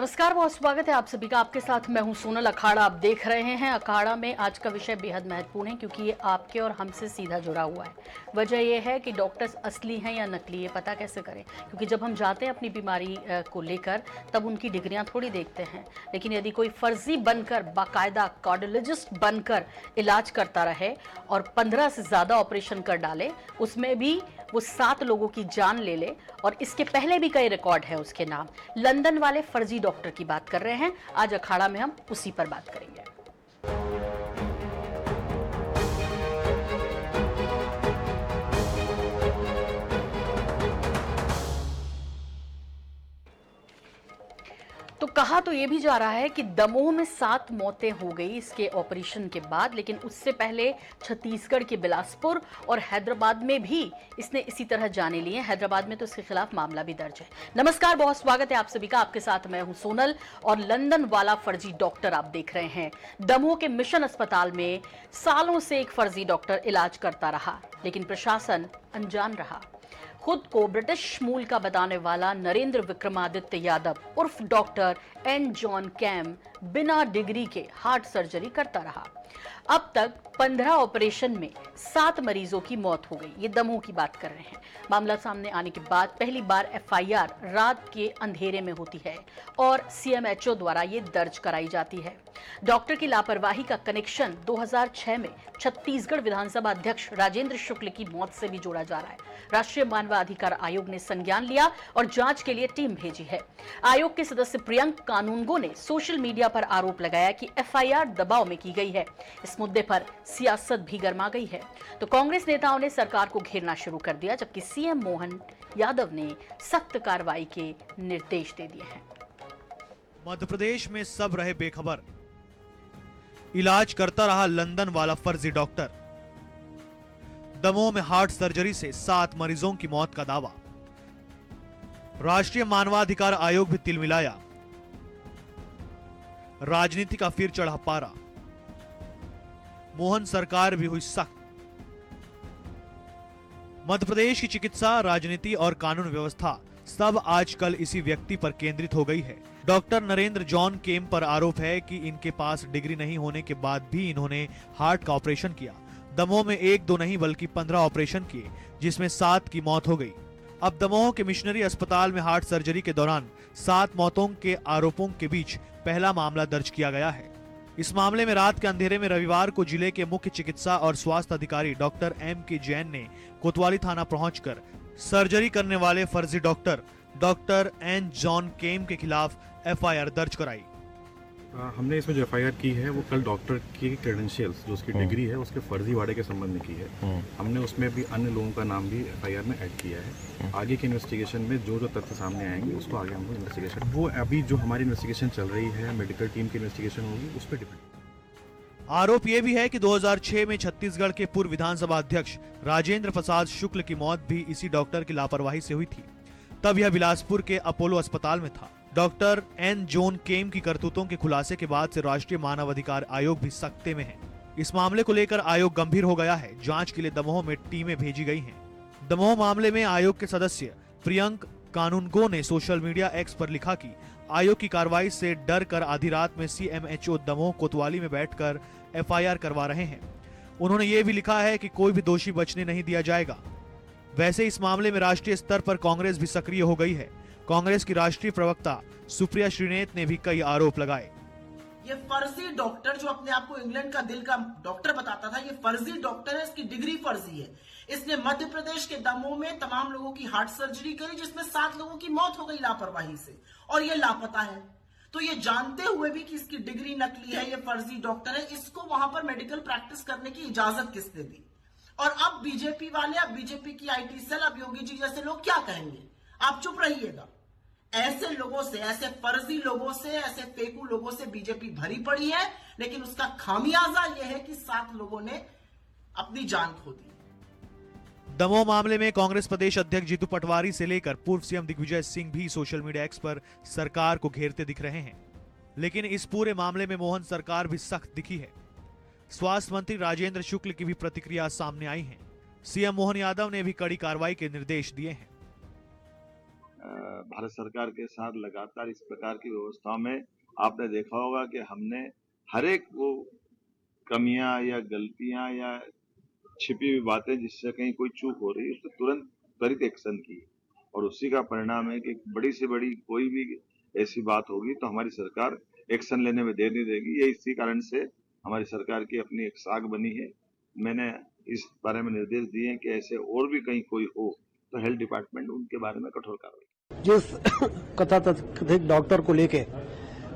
नमस्कार, बहुत स्वागत है आप सभी का। आपके साथ मैं हूं सोनल। अखाड़ा आप देख रहे हैं। अखाड़ा में आज का विषय बेहद महत्वपूर्ण है क्योंकि ये आपके और हमसे सीधा जुड़ा हुआ है। वजह यह है कि डॉक्टर्स असली हैं या नकली, ये पता कैसे करें? क्योंकि जब हम जाते हैं अपनी बीमारी को लेकर तब उनकी डिग्रियां थोड़ी देखते हैं, लेकिन यदि कोई फर्जी बनकर बाकायदा कार्डियोलॉजिस्ट बनकर इलाज करता रहे और 15 से ज़्यादा ऑपरेशन कर डाले, उसमें भी वो 7 लोगों की जान ले ले, और इसके पहले भी कई रिकॉर्ड है उसके नाम, लंदन वाले फर्जी डॉक्टर की बात कर रहे हैं। आज अखाड़ा में हम उसी पर बात करेंगे। तो कहा तो ये भी जा रहा है कि दमोह में 7 मौतें हो गई इसके ऑपरेशन के बाद, लेकिन उससे पहले छत्तीसगढ़ के बिलासपुर और हैदराबाद में भी इसने इसी तरह जाने लिए। हैदराबाद में तो इसके खिलाफ मामला भी दर्ज है। नमस्कार, बहुत स्वागत है आप सभी का। आपके साथ मैं हूं सोनल और लंदन वाला फर्जी डॉक्टर आप देख रहे हैं। दमोह के मिशन अस्पताल में सालों से एक फर्जी डॉक्टर इलाज करता रहा, लेकिन प्रशासन अनजान रहा। खुद को ब्रिटिश मूल का बताने वाला नरेंद्र विक्रमादित्य यादव उर्फ डॉक्टर एन जॉन कैम बिना डिग्री के हार्ट सर्जरी करता रहा। अब तक 15 ऑपरेशन में 7 मरीजों की मौत हो गई। ये दमोह की बात कर रहे हैं। मामला सामने आने के बाद पहली बार एफआईआर रात के अंधेरे में होती है और सीएमएचओ द्वारा ये दर्ज कराई जाती है। डॉक्टर की लापरवाही का कनेक्शन 2006 में छत्तीसगढ़ विधानसभा अध्यक्ष राजेंद्र शुक्ल की मौत से भी जोड़ा जा रहा है। राष्ट्रीय मानवाधिकार आयोग ने संज्ञान लिया और जांच के लिए टीम भेजी है। आयोग के सदस्य प्रियंक कानूनगो ने सोशल मीडिया पर आरोप लगाया कि एफआईआर दबाव में की गई है। इस मुद्दे पर सियासत भी गर्मा गई है। तो कांग्रेस नेताओं ने सरकार को घेरना शुरू कर दिया, जबकि सीएम मोहन यादव ने सख्त कार्रवाई के निर्देश दे दिए हैं। मध्य प्रदेश में सब रहे बेखबर। इलाज करता रहा लंदन वाला फर्जी डॉक्टर। दमोह में हार्ट सर्जरी से 7 मरीजों की मौत का दावा। राष्ट्रीय मानवाधिकार आयोग भी तिलमिलाया। राजनीति का फिर चढ़ा पारा। मोहन सरकार भी हुई सख्त। मध्य प्रदेश की चिकित्सा, राजनीति और कानून व्यवस्था सब आजकल इसी व्यक्ति पर केंद्रित हो गई है। डॉक्टर नरेंद्र जॉन केम पर आरोप है कि इनके पास डिग्री नहीं होने के बाद भी इन्होंने हार्ट का ऑपरेशन किया। दमोह में 1-2 नहीं बल्कि 15 ऑपरेशन किए, जिसमें 7 की मौत हो गई। अब दमोह के मिशनरी अस्पताल में हार्ट सर्जरी के दौरान 7 मौतों के आरोपों के बीच पहला मामला दर्ज किया गया है। इस मामले में रात के अंधेरे में रविवार को जिले के मुख्य चिकित्सा और स्वास्थ्य अधिकारी डॉक्टर M.K. जैन ने कोतवाली थाना पहुंचकर सर्जरी करने वाले फर्जी डॉक्टर एन जॉन केम के खिलाफ एफआईआर दर्ज कराई। हमने इसमें जो एफआईआर की है वो कल डॉक्टर की क्रेडेंशियल्स, जो उसकी डिग्री है, उसके फर्जीवाड़े के संबंध में की है। हमने उसमें भी अन्य लोगों का नाम भी एफआईआर में ऐड किया है। आगे की इन्वेस्टिगेशन में जो जो तथ्य सामने आएंगे उसको आगे हम लोग इन्वेस्टिगेशन, वो अभी जो हमारी इन्वेस्टिगेशन चल रही है, मेडिकल टीम की इन्वेस्टिगेशन होगी, उस पर डिपेंड। आरोप यह भी है कि 2006 में छत्तीसगढ़ के पूर्व विधानसभा अध्यक्ष राजेंद्र प्रसाद शुक्ल की मौत भी इसी डॉक्टर की लापरवाही से हुई थी। तब यह बिलासपुर के अपोलो अस्पताल में था। डॉक्टर एन जॉन केम की करतूतों के खुलासे के बाद से राष्ट्रीय मानवाधिकार आयोग भी सख्ते में है। इस मामले को लेकर आयोग गंभीर हो गया है। जांच के लिए दमोह में टीमें भेजी गई हैं। दमोह मामले में आयोग के सदस्य प्रियंक कानूनगो ने सोशल मीडिया एक्स पर लिखा कि आयोग की कार्रवाई से डर कर आधी रात में सीएमएचओ दमोह कोतवाली में बैठकर एफआईआर करवा रहे हैं। उन्होंने ये भी लिखा है कि कोई भी दोषी बचने नहीं दिया जाएगा। वैसे इस मामले में राष्ट्रीय स्तर पर कांग्रेस भी सक्रिय हो गई है। कांग्रेस की राष्ट्रीय प्रवक्ता सुप्रिया श्रीनेत ने भी कई आरोप लगाए। ये फर्जी डॉक्टर जो अपने आप को इंग्लैंड का दिल का डॉक्टर बताता था, ये फर्जी डॉक्टर है, इसकी डिग्री फर्जी है। इसने मध्य प्रदेश के दमोह में तमाम लोगों की हार्ट सर्जरी करी, जिसमें 7 लोगों की मौत हो गई लापरवाही से, और ये लापता है। तो ये जानते हुए भी कि इसकी डिग्री नकली है, ये फर्जी डॉक्टर है, इसको वहां पर मेडिकल प्रैक्टिस करने की इजाजत किसने दी? और अब बीजेपी वाले, अब बीजेपी की आईटी सेल, अब योगी जी जैसे लोग क्या कहेंगे? आप चुप रहिएगा। ऐसे लोगों से, ऐसे फर्जी लोगों से, ऐसे फेकू लोगों से बीजेपी भरी पड़ी है, लेकिन उसका खामियाजा यह है कि 7 लोगों ने अपनी जान खो दी। दमोह मामले में कांग्रेस प्रदेश अध्यक्ष जीतू पटवारी से लेकर पूर्व सीएम दिग्विजय सिंह भी सोशल मीडिया एक्स पर सरकार को घेरते दिख रहे हैं। लेकिन इस पूरे मामले में मोहन सरकार भी सख्त दिखी है। स्वास्थ्य मंत्री राजेंद्र शुक्ल की भी प्रतिक्रिया सामने आई है। सीएम मोहन यादव ने भी कड़ी कार्रवाई के निर्देश दिए हैं। भारत सरकार के साथ लगातार इस प्रकार की व्यवस्थाओं में आपने देखा होगा कि हमने हर एक वो कमियां या गलतियां या छिपी हुई बातें जिससे कहीं कोई चूक हो रही है उस पर तुरंत त्वरित एक्शन की और उसी का परिणाम है कि बड़ी से बड़ी कोई भी ऐसी बात होगी तो हमारी सरकार एक्शन लेने में देर नहीं देगी। ये इसी कारण से हमारी सरकार की अपनी एक साख बनी है। मैंने इस बारे में निर्देश दिए हैं कि ऐसे और भी कहीं कोई हो तो हेल्थ डिपार्टमेंट उनके बारे में कठोर कार्रवाई। जिस कथित डॉक्टर को लेके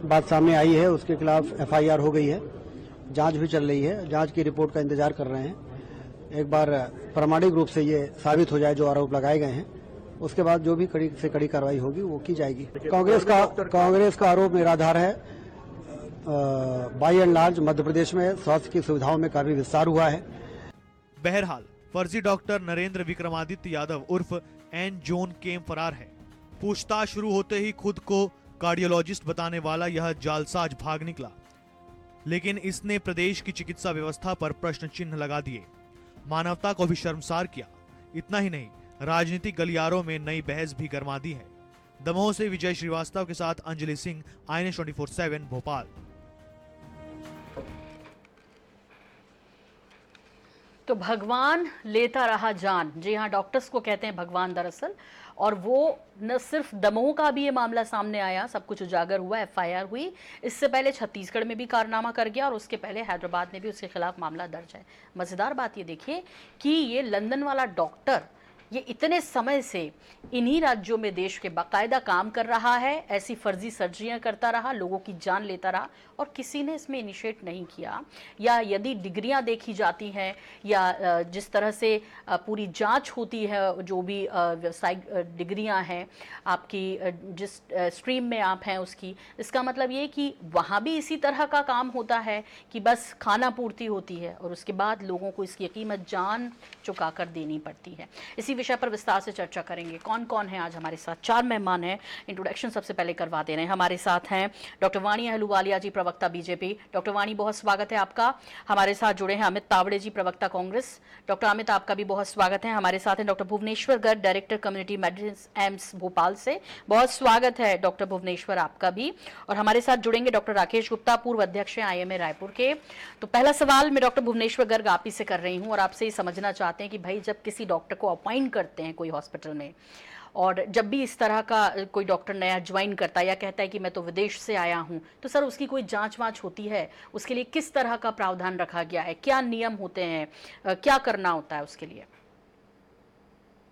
बात सामने आई है उसके खिलाफ एफआईआर हो गई है, जांच भी चल रही है, जांच की रिपोर्ट का इंतजार कर रहे हैं। एक बार प्रामाणिक रूप से ये साबित हो जाए जो आरोप लगाए गए हैं, उसके बाद जो भी कड़ी से कड़ी कार्रवाई होगी वो की जाएगी। कांग्रेस का आरोप निराधार है। By and large Madhya Pradesh में स्वास्थ्य की सुविधाओं में काफी विस्तार हुआ है। बहरहाल फर्जी डॉक्टर नरेंद्र विक्रमादित्य यादव उर्फ एन जोन केम फरार है। पूछताछ शुरू होते ही खुद को कार्डियोलॉजिस्ट बताने वाला यह जालसाज भाग निकला, लेकिन इसने प्रदेश की चिकित्सा व्यवस्था पर प्रश्न चिन्ह लगा दिए, मानवता को भी शर्मसार किया। इतना ही नहीं, राजनीतिक गलियारों में नई बहस भी गरमा दी है। दमोह से विजय श्रीवास्तव के साथ अंजलि सिंह, INS 24/7 भोपाल। तो भगवान लेता रहा जान, जी हाँ, डॉक्टर्स को कहते हैं भगवान दरअसल। और वो न सिर्फ दमोह का भी ये मामला सामने आया, सब कुछ उजागर हुआ, एफआईआर हुई। इससे पहले छत्तीसगढ़ में भी कारनामा कर गया और उसके पहले हैदराबाद में भी उसके खिलाफ मामला दर्ज है। मज़ेदार बात ये देखिए कि ये लंदन वाला डॉक्टर ये इतने समय से इन्हीं राज्यों में देश के बाकायदा काम कर रहा है, ऐसी फर्जी सर्जरियां करता रहा, लोगों की जान लेता रहा और किसी ने इसमें इनिशिएट नहीं किया। या यदि डिग्रियां देखी जाती हैं या जिस तरह से पूरी जांच होती है, जो भी व्यावसायिक डिग्रियां हैं आपकी, जिस स्ट्रीम में आप हैं उसकी, इसका मतलब ये कि वहाँ भी इसी तरह का काम होता है कि बस खाना पूर्ति होती है और उसके बाद लोगों को इसकी कीमत जान चुका कर देनी पड़ती है। इसी विषय पर विस्तार से चर्चा करेंगे। कौन कौन है आज हमारे साथ? 4 मेहमान हैं। इंट्रोडक्शन सबसे पहले करवा दे रहे हैं। हमारे साथ हैं डॉक्टर वाणी अहलूवालिया जी, प्रवक्ता बीजेपी। डॉक्टर वाणी, बहुत स्वागत है आपका। हमारे साथ जुड़े हैं अमित तावड़े जी, प्रवक्ता कांग्रेस। डॉक्टर अमित, आपका भी बहुत स्वागत है। हमारे साथ हैं doctor Bhuvneshwar Garg, director community medicine AIIMS Bhopal से। बहुत स्वागत है डॉक्टर भुवनेश्वर, आपका भी। और हमारे साथ जुड़ेंगे डॉक्टर राकेश गुप्ता, पूर्व अध्यक्ष हैं IMA रायपुर के। तो पहला सवाल मैं डॉक्टर भुवनेश्वर गर्ग आप ही से कर रही हूँ और आपसे ये समझना चाहते हैं कि भाई जब किसी डॉक्टर को अपॉइंट करते हैं कोई हॉस्पिटल में, और जब भी इस तरह का कोई डॉक्टर नया ज्वाइन करता है या कहता है कि मैं तो विदेश से आया हूं, तो सर उसकी कोई जांच वांच होती है? उसके लिए किस तरह का प्रावधान रखा गया है? क्या नियम होते हैं? क्या करना होता है उसके लिए?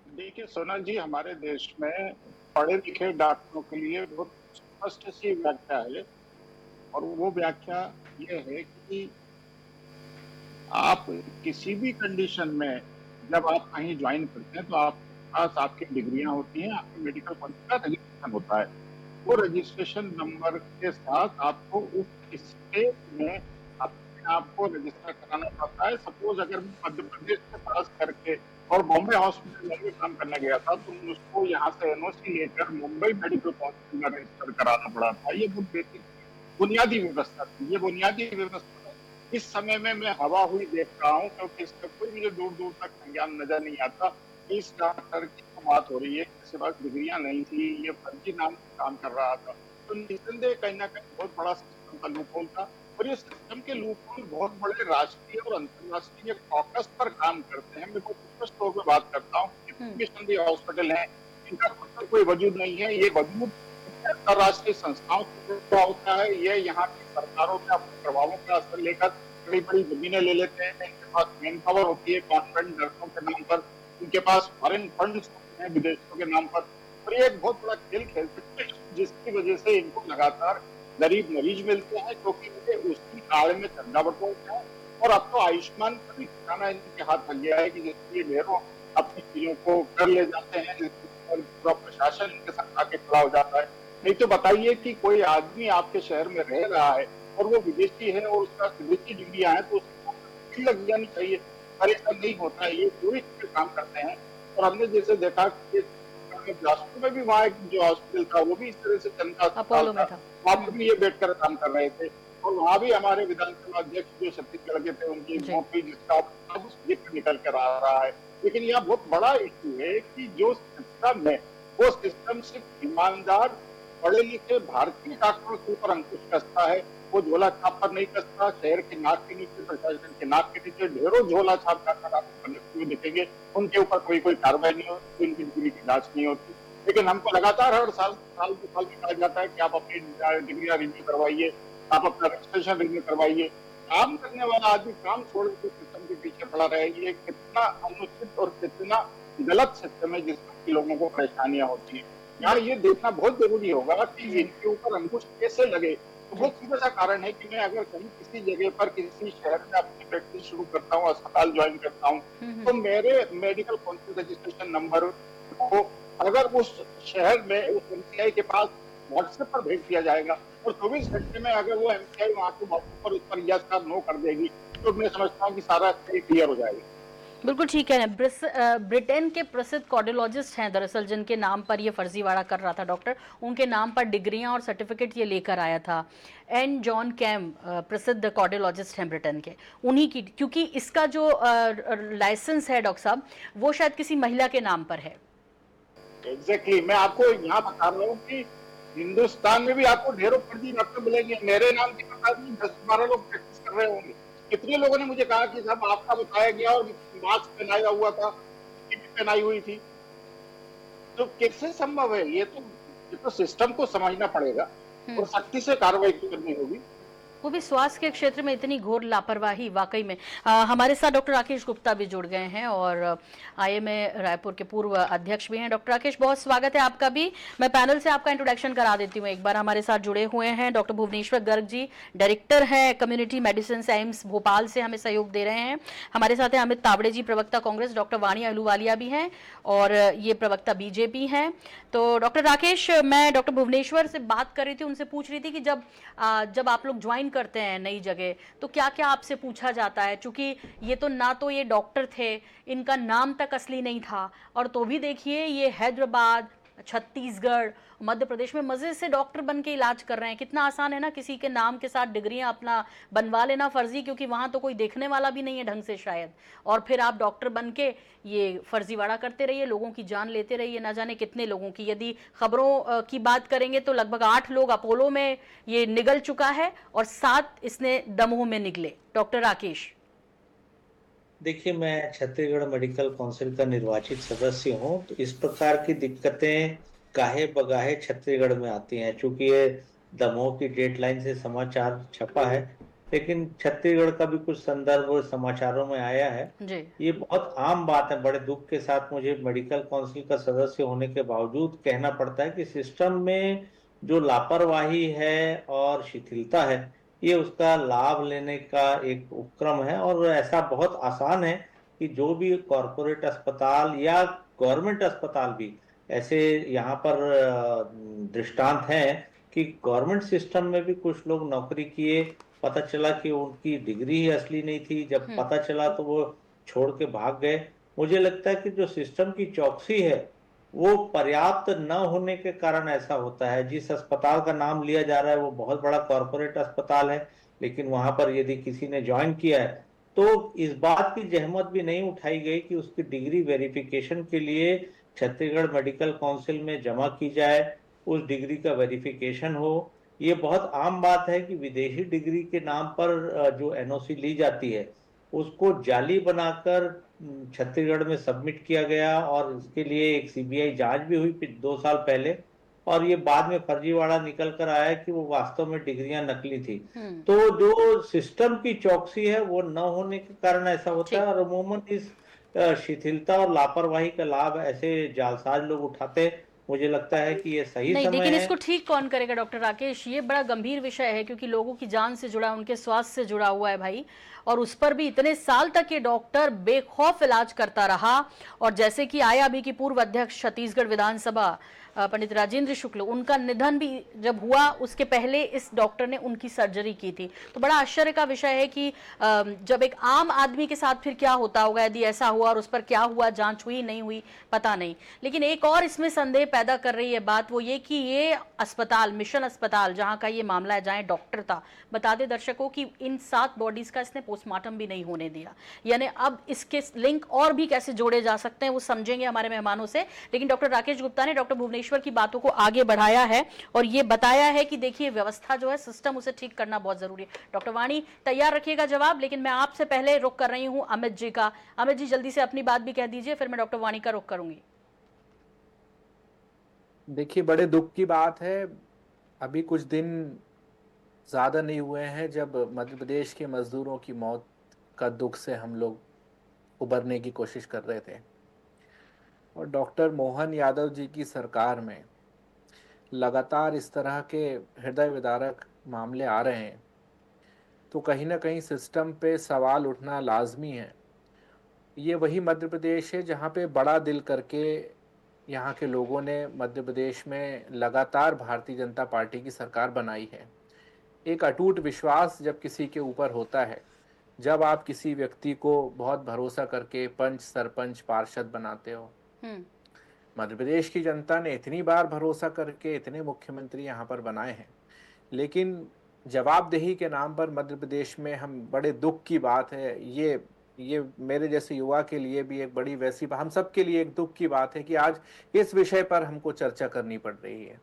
देखिए सोनल जी, हमारे देश में पढ़े लिखे डॉक्टरों के लिए बहुत स्पष्ट सी व्याख्या है और वो व्याख्या ये है कि आप किसी भी कंडीशन में जब आप कहीं ज्वाइन करते हैं तो आपके पास आपकी डिग्रियां होती हैं, आपके मेडिकल कॉलेज का रजिस्ट्रेशन होता है। वो रजिस्ट्रेशन नंबर के साथ आपको उस स्टेट में अपने आप को रजिस्टर कराना पड़ता है। सपोज अगर मध्य प्रदेश से पास करके और बॉम्बे हॉस्पिटल में भी काम करने गया था तो उसको यहाँ से NOC लेकर मुंबई मेडिकल कॉलेज में रजिस्टर कराना पड़ा था। ये बहुत बेसिक बुनियादी व्यवस्था थी। ये बुनियादी व्यवस्था इस समय में मैं हवा हुई देख रहा हूँ, क्योंकि इसका कोई मुझे दूर दूर तक संज्ञान नजर नहीं आता। इस डॉक्टर की बात हो रही है, इसके पास डिग्रियां नहीं थी, ये फर्जी नाम काम कर रहा था, तो निस्संदेह कहीं ना कहीं बहुत बड़ा सिस्टम का लूपहोल था। और ये सिस्टम के लूपहोल बहुत बड़े राष्ट्रीय और अंतर्राष्ट्रीय कॉकस पर काम करते हैं। मैं बहुत स्पष्ट तौर पर बात करता हूँ, जितने हॉस्पिटल है इनका खुद का कोई वजूद नहीं है। ये वजूद अंतर्राष्ट्रीय संस्थाओं से होता है। ये यहाँ की सरकारों के अपने प्रभावों का असर लेकर बड़ी बड़ी जमीनें ले लेते हैं। इनके पास मैन पावर होती है कॉन्फ्रेंट नर्सों के नाम पर, इनके पास फॉरेन फंड्स होते हैं विदेशों के नाम पर, और ये एक बहुत बड़ा खेल खेलते हैं जिसकी वजह से इनको लगातार गरीब मरीज मिलते हैं, क्योंकि इनके उसकी आड़ में चंदा बटोरते हैं। और अब तो आयुष्मान का भी ठिकाना इनके हाथ लग गया है कि जिसके ढेरों अपनी चीजों को कर ले जाते हैं, पूरा प्रशासन इनके साथ आके खड़ा हो जाता है। नहीं तो बताइए कि कोई आदमी आपके शहर में रह रहा है और वो विदेशी है और उसका विदेशी डिग्रियां है तो उसको लग जानी चाहिए, पर ऐसा नहीं होता है। ये टूरिस्ट पे काम करते हैं। और हमने जैसे देखा कि बिलासपुर में भी वहाँ एक जो हॉस्पिटल था वो भी इस तरह से चलता था, वहाँ पर भी ये बैठ कर काम कर रहे थे। और वहाँ भी हमारे विधानसभा अध्यक्ष जो छत्तीसगढ़ के थे उनकी नौकरी जिसका निकल कर आ रहा है। लेकिन यहाँ बहुत बड़ा इश्यू है कि जो सिस्टम है वो सिस्टम सिर्फ ईमानदार पढ़े लिखे भारतीय डॉक्टरों के ऊपर अंकुश कसता है। वो झोला छाप पर नहीं कसता। शहर के नाक के नीचे, प्रशासन के नाक के नीचे ढेरों झोला छाप कर आपको हुए दिखेंगे। उनके ऊपर कोई कार्रवाई नहीं होती, उनकी डिग्री की जांच नहीं होती। लेकिन हमको लगातार हर साल के साल कहा जाता है कि आप अपनी डिग्रियां रिन्यू करवाइए, आप अपना रजिस्ट्रेशन रिन्यू करवाइए। काम करने वाला आदमी काम छोड़ के सिस्टम के पीछे खड़ा रहे, ये कितना अनुचित और कितना गलत सिस्टम है जिसमें लोगों को परेशानियां होती है। यहाँ ये देखना बहुत जरूरी होगा कि इनके ऊपर अंकुश कैसे लगे। तो बहुत सीधा सा कारण है कि मैं अगर कहीं किसी जगह पर किसी शहर में अपनी प्रैक्टिस शुरू करता हूँ, अस्पताल ज्वाइन करता हूँ, तो मेरे मेडिकल काउंसिल रजिस्ट्रेशन नंबर को अगर उस शहर में उस एमसीआई के पास व्हाट्सएप पर भेज दिया जाएगा और 24 घंटे में अगर वो एमसीआई वहाँ के व्हाट्सएप पर उस पर यस या नो कर देगी, तो मैं समझता हूँ कि सारा क्लियर हो जाएगा। बिल्कुल ठीक है। ब्रिटेन के प्रसिद्ध कार्डियोलॉजिस्ट हैं दरअसल, जिनके नाम पर ये फर्जीवाड़ा कर रहा था डॉक्टर, उनके नाम पर डिग्रियां और सर्टिफिकेट ये लेकर आया था। एन जॉन कैम प्रसिद्ध कार्डियोलॉजिस्ट हैं ब्रिटेन के, उन्हीं की, क्योंकि इसका जो लाइसेंस है डॉक्टर साहब, वो शायद किसी महिला के नाम पर है। एग्जैक्टली मैं आपको यहाँ बता रहा हूँ कि हिंदुस्तान में भी आपको ढेरों फर्जी डॉक्टर मिलेंगे। मेरे नाम के पता नहीं 10-12 लोग प्रैक्टिस कर रहे होंगे। कितने लोगों ने मुझे कहा कि साहब आपका बताया गया और मास्क पहनाया हुआ था, पहनाई हुई थी। तो कैसे संभव है? ये तो सिस्टम को समझना पड़ेगा और सख्ती से कार्रवाई करनी होगी। वो भी स्वास्थ्य के क्षेत्र में इतनी घोर लापरवाही, वाकई में। हमारे साथ डॉक्टर राकेश गुप्ता भी जुड़ गए हैं और आईएमए रायपुर के पूर्व अध्यक्ष भी हैं। डॉक्टर राकेश, बहुत स्वागत है आपका भी। मैं पैनल से आपका इंट्रोडक्शन करा देती हूँ एक बार। हमारे साथ जुड़े हुए हैं डॉक्टर भुवनेश्वर गर्ग जी, डायरेक्टर हैं कम्युनिटी मेडिसिन एम्स भोपाल से, हमें सहयोग दे रहे हैं। हमारे साथ हैं अमित तावड़े जी, प्रवक्ता कांग्रेस। डॉक्टर वाणी अहलूवालिया भी हैं और ये प्रवक्ता बीजेपी हैं। तो डॉक्टर राकेश, मैं डॉक्टर भुवनेश्वर से बात कर रही थी, उनसे पूछ रही थी कि जब आप लोग ज्वाइन करते हैं नई जगह, तो क्या क्या आपसे पूछा जाता है? क्योंकि ये तो ना तो ये डॉक्टर थे, इनका नाम तक असली नहीं था, और तो भी देखिए ये हैदराबाद, छत्तीसगढ़, मध्य प्रदेश में मजे से डॉक्टर बन के इलाज कर रहे हैं। कितना आसान है ना किसी के नाम के साथ डिग्रियां अपना बनवा लेना फर्जी, क्योंकि वहां तो कोई देखने वाला भी नहीं है ढंग से शायद, और फिर आप डॉक्टर बन के ये फर्जीवाड़ा करते रहिए, लोगों की जान लेते रहिए, ना जाने कितने लोगों की। यदि खबरों की बात करेंगे तो लगभग 8 लोग अपोलो में ये निगल चुका है और 7 इसने दमोह में निगले। डॉक्टर राकेश, देखिए, मैं छत्तीसगढ़ मेडिकल काउंसिल का निर्वाचित सदस्य हूं, तो इस प्रकार की दिक्कतें गाहे बगाहे छत्तीसगढ़ में आती हैं। चूंकि ये दमोह की डेडलाइन से समाचार छपा है, लेकिन छत्तीसगढ़ का भी कुछ संदर्भ समाचारों में आया है जी। ये बहुत आम बात है। बड़े दुख के साथ मुझे मेडिकल काउंसिल का सदस्य होने के बावजूद कहना पड़ता है कि सिस्टम में जो लापरवाही है और शिथिलता है, ये उसका लाभ लेने का एक उपक्रम है। और ऐसा बहुत आसान है कि जो भी कॉरपोरेट अस्पताल या गवर्नमेंट अस्पताल भी, ऐसे यहाँ पर दृष्टांत हैं कि गवर्नमेंट सिस्टम में भी कुछ लोग नौकरी किए, पता चला कि उनकी डिग्री ही असली नहीं थी। जब पता चला तो वो छोड़ के भाग गए। मुझे लगता है कि जो सिस्टम की चौकसी है वो पर्याप्त न होने के कारण ऐसा होता है। जिस अस्पताल का नाम लिया जा रहा है वो बहुत बड़ा कॉरपोरेट अस्पताल है, लेकिन वहां पर यदि किसी ने ज्वाइन किया है तो इस बात की जहमत भी नहीं उठाई गई कि उसकी डिग्री वेरिफिकेशन के लिए छत्तीसगढ़ मेडिकल काउंसिल में जमा की जाए, उस डिग्री का वेरिफिकेशन हो। ये बहुत आम बात है कि विदेशी डिग्री के नाम पर जो एनओसी ली जाती है उसको जाली बनाकर छत्तीसगढ़ में सबमिट किया गया, और इसके लिए एक सीबीआई जांच भी हुई 2 साल पहले, और ये बाद में फर्जीवाड़ा निकल कर आया कि वो वास्तव में डिग्रियां नकली थी। तो जो सिस्टम की चौकसी है वो न होने के कारण ऐसा होता है, और अमूमन इस शिथिलता और लापरवाही का लाभ ऐसे जालसाज लोग उठाते। मुझे लगता है कि ये सही नहीं, समय लेकिन है। इसको ठीक कौन करेगा डॉक्टर राकेश? ये बड़ा गंभीर विषय है, क्योंकि लोगों की जान से जुड़ा, उनके स्वास्थ्य से जुड़ा हुआ है भाई, और उस पर भी इतने साल तक ये डॉक्टर बेखौफ इलाज करता रहा। और जैसे कि आया अभी की पूर्व अध्यक्ष छत्तीसगढ़ विधानसभा पंडित राजेंद्र शुक्ल, उनका निधन भी जब हुआ उसके पहले इस डॉक्टर ने उनकी सर्जरी की थी। तो बड़ा आश्चर्य का विषय है कि जब एक आम आदमी के साथ फिर क्या होता होगा, यदि ऐसा हुआ और उस पर क्या हुआ, जांच हुई नहीं हुई पता नहीं। लेकिन एक और इसमें संदेह पैदा कर रही है बात, वो ये कि ये अस्पताल, मिशन अस्पताल जहां का ये मामला है, जहां डॉक्टर था, बता दें दर्शकों कि इन 7 बॉडीज का इसने पोस्टमार्टम भी नहीं होने दिया। यानी अब इसके लिंक और भी कैसे जोड़े जा सकते हैं वो समझेंगे हमारे मेहमानों से। लेकिन डॉक्टर राकेश गुप्ता ने डॉक्टर भुवनेश्वर की बातों को आगे बढ़ाया है और ये बताया है कि देखिए व्यवस्था जो है, सिस्टम, उसे ठीक करना बहुत जरूरी है। डॉक्टर वाणी तैयार रखिएगा जवाब, लेकिन मैं आपसे पहले रुख कर रही हूं अमित जी का। अमित जी जल्दी से अपनी बात भी कह दीजिए, फिर मैं डॉक्टर वाणी का रुख करूंगी। देखिए, बड़े दुख की बात है, अभी कुछ दिन ज़्यादा नहीं हुए हैं जब मध्य प्रदेश के मजदूरों की मौत का दुख से हम लोग उबरने की कोशिश कर रहे थे, और डॉक्टर मोहन यादव जी की सरकार में लगातार इस तरह के हृदय विदारक मामले आ रहे हैं, तो कहीं ना कहीं सिस्टम पे सवाल उठना लाजमी है। ये वही मध्य प्रदेश है जहाँ पे बड़ा दिल करके यहाँ के लोगों ने मध्य प्रदेश में लगातार भारतीय जनता पार्टी की सरकार बनाई है। एक अटूट विश्वास जब किसी के ऊपर होता है, जब आप किसी व्यक्ति को बहुत भरोसा करके पंच, सरपंच, पार्षद बनाते हो। मध्य प्रदेश की जनता ने इतनी बार भरोसा करके इतने मुख्यमंत्री यहाँ पर बनाए हैं, लेकिन जवाबदेही के नाम पर मध्य प्रदेश में हम, बड़े दुख की बात है ये मेरे जैसे युवा के लिए भी एक बड़ी वैसी, हम सब के लिए एक दुख की बात है कि आज इस विषय पर हमको चर्चा करनी पड़ रही है,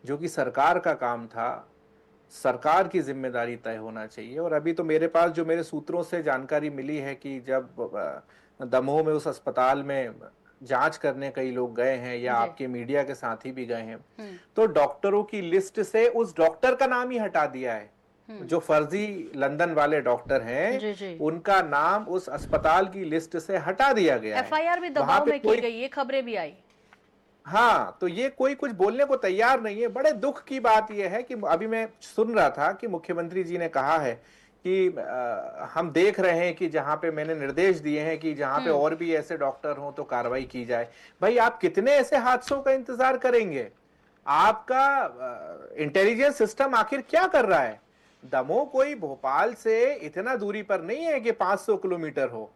जो कि सरकार का काम था, सरकार की जिम्मेदारी तय होना चाहिए। और अभी तो मेरे पास जो मेरे सूत्रों से जानकारी मिली है कि जब दमोह में उस अस्पताल में जांच करने कई लोग गए हैं, या आपके मीडिया के साथी भी गए हैं, तो डॉक्टरों की लिस्ट से उस डॉक्टर का नाम ही हटा दिया है। जो फर्जी लंदन वाले डॉक्टर हैं, उनका नाम उस अस्पताल की लिस्ट से हटा दिया गया है। एफआईआर भी दबाव में की गई, ये खबरें भी आई। हाँ, तो ये कोई कुछ बोलने को तैयार नहीं है। बड़े दुख की बात यह है कि अभी मैं सुन रहा था कि मुख्यमंत्री जी ने कहा है कि हम देख रहे हैं कि जहां पे मैंने निर्देश दिए हैं कि जहां पे और भी ऐसे डॉक्टर हों तो कार्रवाई की जाए। भाई, आप कितने ऐसे हादसों का इंतजार करेंगे? आपका इंटेलिजेंस सिस्टम आखिर क्या कर रहा है? दमोह कोई भोपाल से इतना दूरी पर नहीं है कि 500 किलोमीटर हो।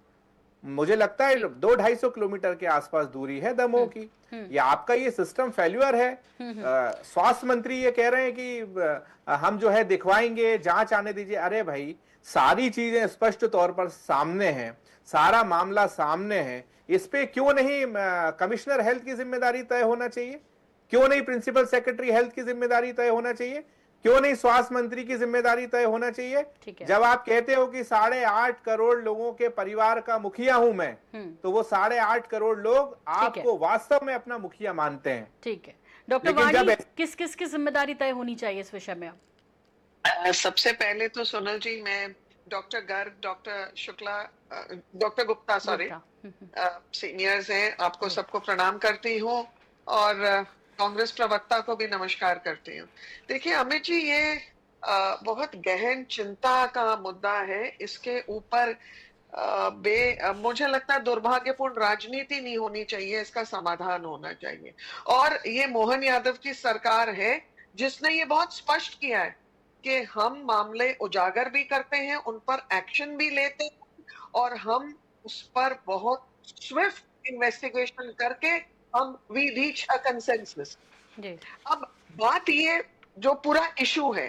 मुझे लगता है 200-250 किलोमीटर के आसपास दूरी है दमोह की। या आपका ये सिस्टम फेल्यूर है। स्वास्थ्य मंत्री ये कह रहे हैं कि हम जो है दिखवाएंगे, जांच आने दीजिए। अरे भाई, सारी चीजें स्पष्ट तौर पर सामने हैं, सारा मामला सामने है। इस पे क्यों नहीं कमिश्नर हेल्थ की जिम्मेदारी तय होना चाहिए? क्यों नहीं प्रिंसिपल सेक्रेटरी हेल्थ की जिम्मेदारी तय होना चाहिए? क्यों नहीं स्वास्थ्य मंत्री की जिम्मेदारी तय होना चाहिए? जब आप कहते हो कि 8.5 करोड़ लोगों के परिवार का मुखिया हूं मैं, तो वो 8.5 करोड़ लोग आपको वास्तव में अपना मुखिया मानते हैं। ठीक है डॉक्टर वाणी, किस किस की जिम्मेदारी तय होनी चाहिए इस विषय में? सबसे पहले तो सोनल जी, मैं doctor Garg, doctor Shukla, doctor Gupta, sorry, seniors हैं, आपको सबको प्रणाम करती हूँ और कांग्रेस प्रवक्ता को भी नमस्कार करती हूँ। देखिए अमित जी, ये बहुत गहन चिंता का मुद्दा है। इसके ऊपर मुझे लगता है दुर्भाग्यपूर्ण राजनीति नहीं होनी चाहिए, इसका समाधान होना चाहिए। और ये मोहन यादव की सरकार है जिसने ये बहुत स्पष्ट किया है कि हम मामले उजागर भी करते हैं, उन पर एक्शन भी लेते हैं और हम उस पर बहुत स्विफ्ट इन्वेस्टिगेशन करके हम वी रीच अ कंसेंसस। अब बात ये जो पूरा इशू है,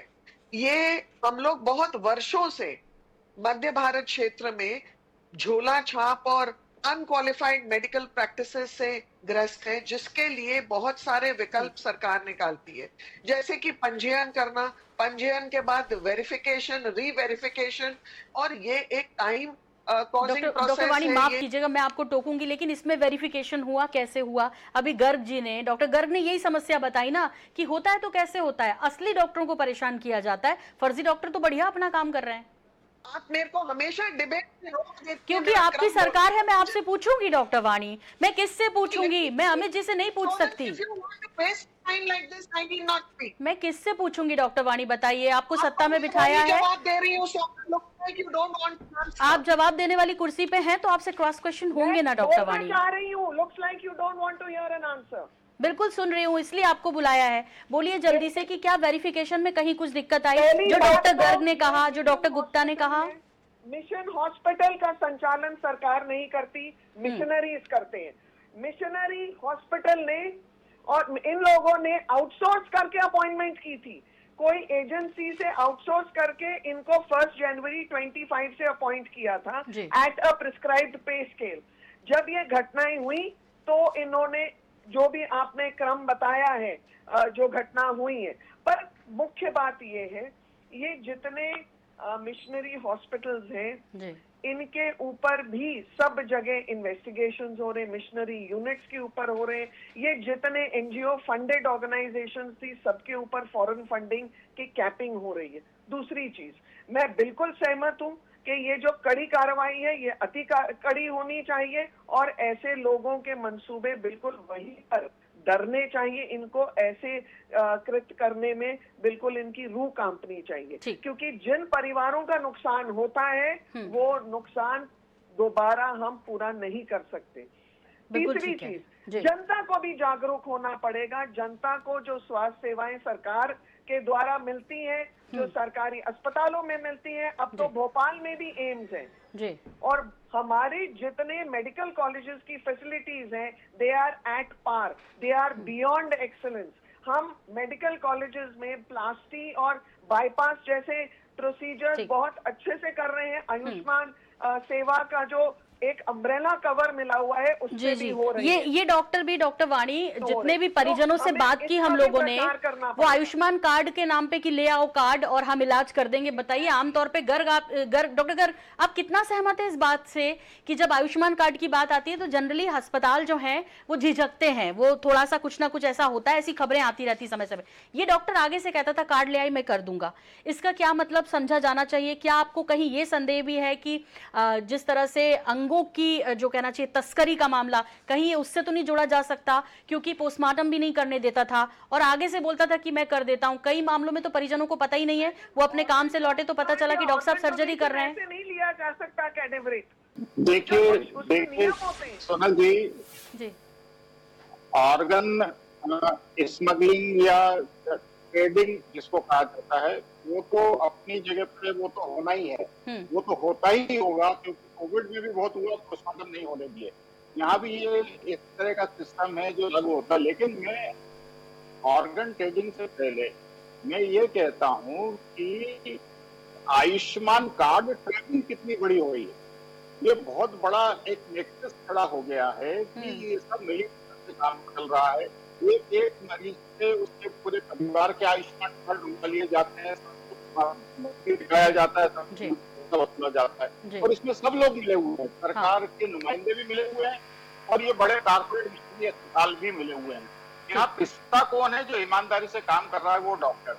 ये हम लोग बहुत वर्षों से मध्य भारत क्षेत्र में झोला छाप और अनक्वालिफाइड मेडिकल प्रैक्टिसेस से ग्रस्त है, जिसके लिए बहुत सारे विकल्प सरकार निकालती है, जैसे कि पंजीयन करना, पंजीयन के बाद वेरिफिकेशन, रीवेरिफिकेशन, और ये एक टाइम डॉक्टर वाणी, माफ कीजिएगा मैं आपको टोकूंगी, लेकिन इसमें वेरिफिकेशन हुआ कैसे हुआ? अभी गर्ग जी ने, डॉक्टर गर्ग ने यही समस्या बताई ना कि होता है तो कैसे होता है, असली डॉक्टरों को परेशान किया जाता है, फर्जी डॉक्टर तो बढ़िया अपना काम कर रहे हैं। आप मेरे को हमेशा डिबेट में रोक देते हैं, क्योंकि आपकी सरकार है। मैं आपसे पूछूंगी डॉक्टर वाणी, मैं किससे पूछूंगी? मैं अमित जी से नहीं पूछ सकती। मैं किससे पूछूंगी डॉक्टर वाणी, बताइए। आपको सत्ता में बिठाया है, आप जवाब देने वाली कुर्सी पे हैं, तो आपसे क्रॉस क्वेश्चन होंगे ना डॉक्टर वाणी। बिल्कुल सुन रही हूँ, इसलिए आपको बुलाया है। बोलिए जल्दी से कि क्या वेरिफिकेशन में कहीं कुछ दिक्कत आई, जो डॉक्टर गर्ग ने कहा, जो डॉक्टर गुप्ता ने कहा? मिशन हॉस्पिटल का संचालन सरकार नहीं करती, मिशनरीज करते हैं। मिशनरी हॉस्पिटल ने और इन लोगों ने आउटसोर्स करके अपॉइंटमेंट की थी, कोई एजेंसी से आउटसोर्स करके इनको 1 जनवरी 25 से अपॉइंट किया था एट अ प्रिस्क्राइब्ड पे स्केल। जब ये घटनाएं हुई तो इन्होंने जो भी आपने क्रम बताया है, जो घटना हुई है, पर मुख्य बात ये है, ये जितने मिशनरी हॉस्पिटल्स हैं इनके ऊपर भी सब जगह इन्वेस्टिगेशंस हो रहे, मिशनरी यूनिट्स के ऊपर हो रहे, ये जितने एनजीओ फंडेड ऑर्गेनाइजेशंस थी सबके ऊपर फॉरेन फंडिंग की कैपिंग हो रही है। दूसरी चीज, मैं बिल्कुल सहमत हूं कि ये जो कड़ी कार्रवाई है ये अति कड़ी होनी चाहिए और ऐसे लोगों के मंसूबे बिल्कुल वहीं पर डरने चाहिए, इनको ऐसे कृत्य करने में बिल्कुल इनकी रूह कांपनी चाहिए, क्योंकि जिन परिवारों का नुकसान होता है वो नुकसान दोबारा हम पूरा नहीं कर सकते। तीसरी चीज, जनता को भी जागरूक होना पड़ेगा। जनता को जो स्वास्थ्य सेवाएं सरकार के द्वारा मिलती हैं, जो सरकारी अस्पतालों में मिलती हैं, अब तो भोपाल में भी एम्स है जी, और हमारे जितने मेडिकल कॉलेजेस की फैसिलिटीज हैं they are at par, they are beyond excellence. हम मेडिकल कॉलेजेस में प्लास्टी और बाईपास जैसे प्रोसीजर्स बहुत अच्छे से कर रहे हैं। आयुष्मान सेवा का जो एक अम्ब्रेला कवर मिला हुआ है उससे भी हो रही है। ये डॉक्टर वाणी, जितने भी परिजनों से बात की हम लोगों ने, वो आयुष्मान कार्ड के नाम पे कि ले आओ कार्ड और हम इलाज कर देंगे। बताइए आमतौर पे डॉक्टर गर्ग आप कितना सहमत है इस बात से कि जब आयुष्मान कार्ड की बात आती है तो जनरली अस्पताल जो है वो झिझकते हैं, वो थोड़ा सा कुछ ना कुछ ऐसा होता है, ऐसी खबरें आती रहती समय समय। ये डॉक्टर आगे से कहता था कार्ड ले आई मैं कर दूंगा, इसका क्या मतलब समझा जाना चाहिए? क्या आपको कहीं ये संदेह भी है कि जिस तरह से अंगों की जो कहना चाहिए तस्करी का मामला, कहीं ये उससे तो नहीं जोड़ा जा सकता, क्योंकि पोस्टमार्टम भी नहीं करने देता था और आगे से बोलता था कि मैं कर देता हूं। कई मामलों में तो परिजनों को पता ही नहीं है, वो अपने काम से लौटे तो पता चला कि डॉक्टर साहब सर्जरी कर रहे हैं। ऐसे नहीं लिया जा सकता कैडेवरेट। देखिए सोनल जी, ऑर्गन स्मगलिंग या ट्रेडिंग जिसको कहा जाता है वो तो अपनी जगह पे वो तो होना ही है, वो तो होता ही होगा, क्योंकि कोविड में भी बहुत हुआ, पोस्टमार्टम नहीं होने दिए। यहाँ भी ये इस तरह का सिस्टम है जो लागू होता है। लेकिन मैं ऑर्गन ट्रेडिंग से पहले मैं ये कहता हूँ कि आयुष्मान कार्ड ट्रेडिंग कितनी बड़ी हो गई है, ये बहुत बड़ा एक नेक्सस खड़ा हो गया है कि ये सब मिली से काम चल रहा है। एक मरीज से उसके पूरे परिवार के आयुष्मान कार्ड लिए जाते हैं, दिखाया जाता है, वसूला जाता है और इसमें सब लोग मिले हुए हैं, सरकार के नुमाइंदे भी मिले हुए हैं और ये बड़े कारपोरेट अस्पताल भी मिले हुए हैं। यहाँ पिस्ता कौन है जो ईमानदारी से काम कर रहा है? वो डॉक्टर।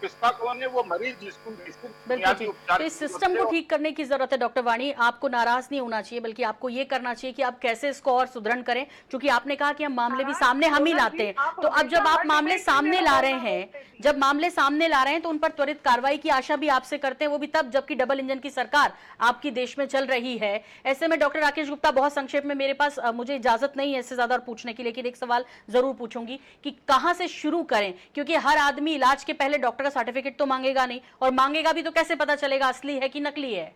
पिस्ता कौन है? वो मरीज जिसको बुनियादी उपचार। तो इस सिस्टम को ठीक करने की जरूरत है डॉक्टर वाणी। आपको नाराज नहीं होना चाहिए, बल्कि आपको ये करना चाहिए कि आप कैसे इसको और सुदृढ़ करें, क्योंकि आपने कहा कि हम मामले भी सामने हम ही लाते हैं। तो अब जब आप मामले सामने ला रहे हैं, जब मामले सामने ला रहे हैं तो उन पर त्वरित कार्रवाई की आशा भी आपसे करते हैं, वो भी तब जबकि डबल इंजन की सरकार आपकी देश में चल रही है। ऐसे में डॉक्टर राकेश गुप्ता, बहुत संक्षेप में, मेरे पास मुझे इजाजत नहीं है इससे ज्यादा और पूछने की, लेकिन एक सवाल जरूर पूछूंगी कि कहां से शुरू करें, क्योंकि हर आदमी इलाज के पहले डॉक्टर का सर्टिफिकेट तो मांगेगा नहीं, और मांगेगा भी तो कैसे पता चलेगा असली है कि नकली है?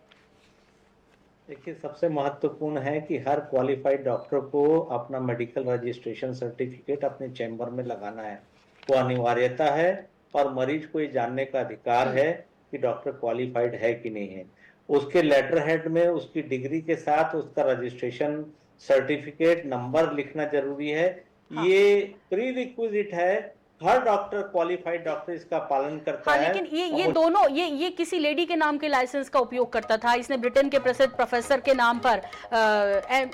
देखिए, सबसे महत्वपूर्ण है कि हर क्वालिफाइड डॉक्टर को अपना मेडिकल रजिस्ट्रेशन सर्टिफिकेट अपने चैम्बर में लगाना है, वो अनिवार्यता है और मरीज को ये जानने का अधिकार है कि डॉक्टर क्वालिफाइड है कि नहीं है। उसके लेटर हेड में उसकी डिग्री के साथ उसका रजिस्ट्रेशन सर्टिफिकेट नंबर लिखना जरूरी है। ये प्री रिक्विजिट है, हर डॉक्टर, क्वालिफाइड डॉक्टर इसका पालन करता है। लेकिन ये दोनों, ये किसी लेडी के नाम के लाइसेंस का उपयोग करता था, इसने ब्रिटेन के प्रसिद्ध प्रोफेसर के नाम पर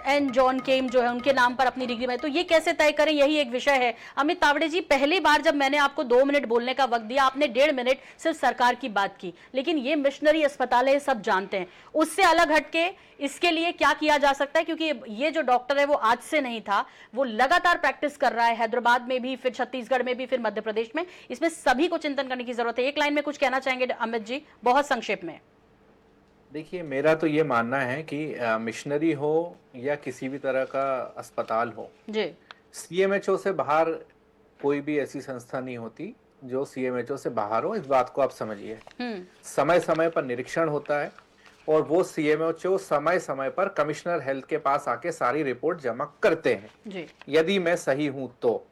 एन जॉन केम जो है उनके नाम पर अपनी डिग्री में, तो ये कैसे तय करें, यही एक विषय है। अमित तावड़े जी, पहली बार जब मैंने आपको 2 मिनट बोलने का वक्त दिया, आपने 1.5 मिनट सिर्फ सरकार की बात की, लेकिन ये मिशनरी अस्पताल है, सब जानते हैं। उससे अलग हटके इसके लिए क्या किया जा सकता है, क्योंकि ये जो डॉक्टर है वो आज से नहीं था, वो लगातार प्रैक्टिस कर रहा है, हैदराबाद में भी, फिर छत्तीसगढ़ में भी, फिर मध्य प्रदेश में। इसमें सभी को चिंतन करने की जरूरत है। एक लाइन में कुछ कहना चाहेंगे अमित जी, बहुत संक्षेप में? देखिए, मेरा तो ये मानना है कि मिशनरी हो या किसी भी तरह का अस्पताल हो जी, सीएमएचओ से बाहर कोई भी ऐसी संस्था नहीं होती जो सीएमएचओ से बाहर हो, इस बात को आप समझिए। समय समय पर निरीक्षण होता है और वो सीएमएचओ समय समय पर कमिश्नर हेल्थ के पास आके सारी रिपोर्ट जमा करते हैं जी। यदि मैं सही हूं तो।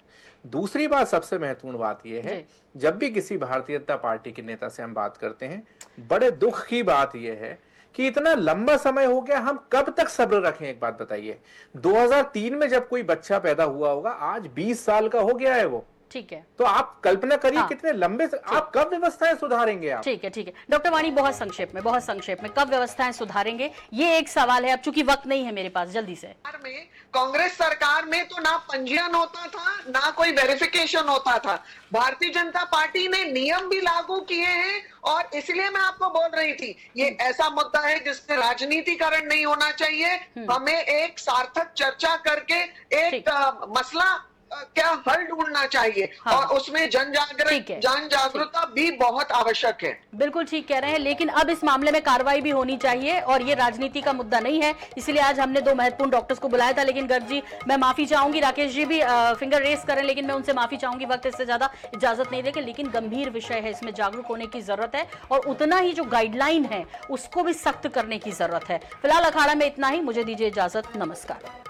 दूसरी बात, सबसे महत्वपूर्ण बात यह है, जब भी किसी भारतीय जनता पार्टी के नेता से हम बात करते हैं, बड़े दुख की बात यह है कि इतना लंबा समय हो गया, हम कब तक सब्र रखें? एक बात बताइए, 2003 में जब कोई बच्चा पैदा हुआ होगा, आज 20 साल का हो गया है वो। ठीक है, तो आप कल्पना करिए हाँ। कितने लंबे आप कब व्यवस्थाएं सुधारेंगे आप? ठीक है डॉक्टर वाणी, बहुत संक्षेप में कब व्यवस्थाएं सुधारेंगे, ये एक सवाल है। अब चूंकि वक्त नहीं है मेरे पास, जल्दी से। में कांग्रेस सरकार में तो ना पंजीयन होता था, ना कोई वेरिफिकेशन होता था। भारतीय जनता पार्टी ने नियम भी लागू किए हैं और इसलिए मैं आपको बोल रही थी, ये ऐसा मुद्दा है जिसमें राजनीतिकरण नहीं होना चाहिए। हमें एक सार्थक चर्चा करके एक मसला क्या हल ढूंढना चाहिए। हाँ। और उसमें जन जागरूकता भी बहुत आवश्यक है। बिल्कुल ठीक कह रहे हैं, लेकिन अब इस मामले में कार्रवाई भी होनी चाहिए और ये राजनीति का मुद्दा नहीं है, इसलिए आज हमने 2 महत्वपूर्ण डॉक्टर्स को बुलाया था। लेकिन गर्ग जी, मैं माफी चाहूंगी, राकेश जी भी फिंगर रेस करें, लेकिन मैं उनसे माफी चाहूंगी, वक्त इससे ज्यादा इजाजत नहीं देंगे। लेकिन गंभीर विषय है, इसमें जागरूक होने की जरूरत है और उतना ही जो गाइडलाइन है उसको भी सख्त करने की जरूरत है। फिलहाल अखाड़ा में इतना ही, मुझे दीजिए इजाजत, नमस्कार।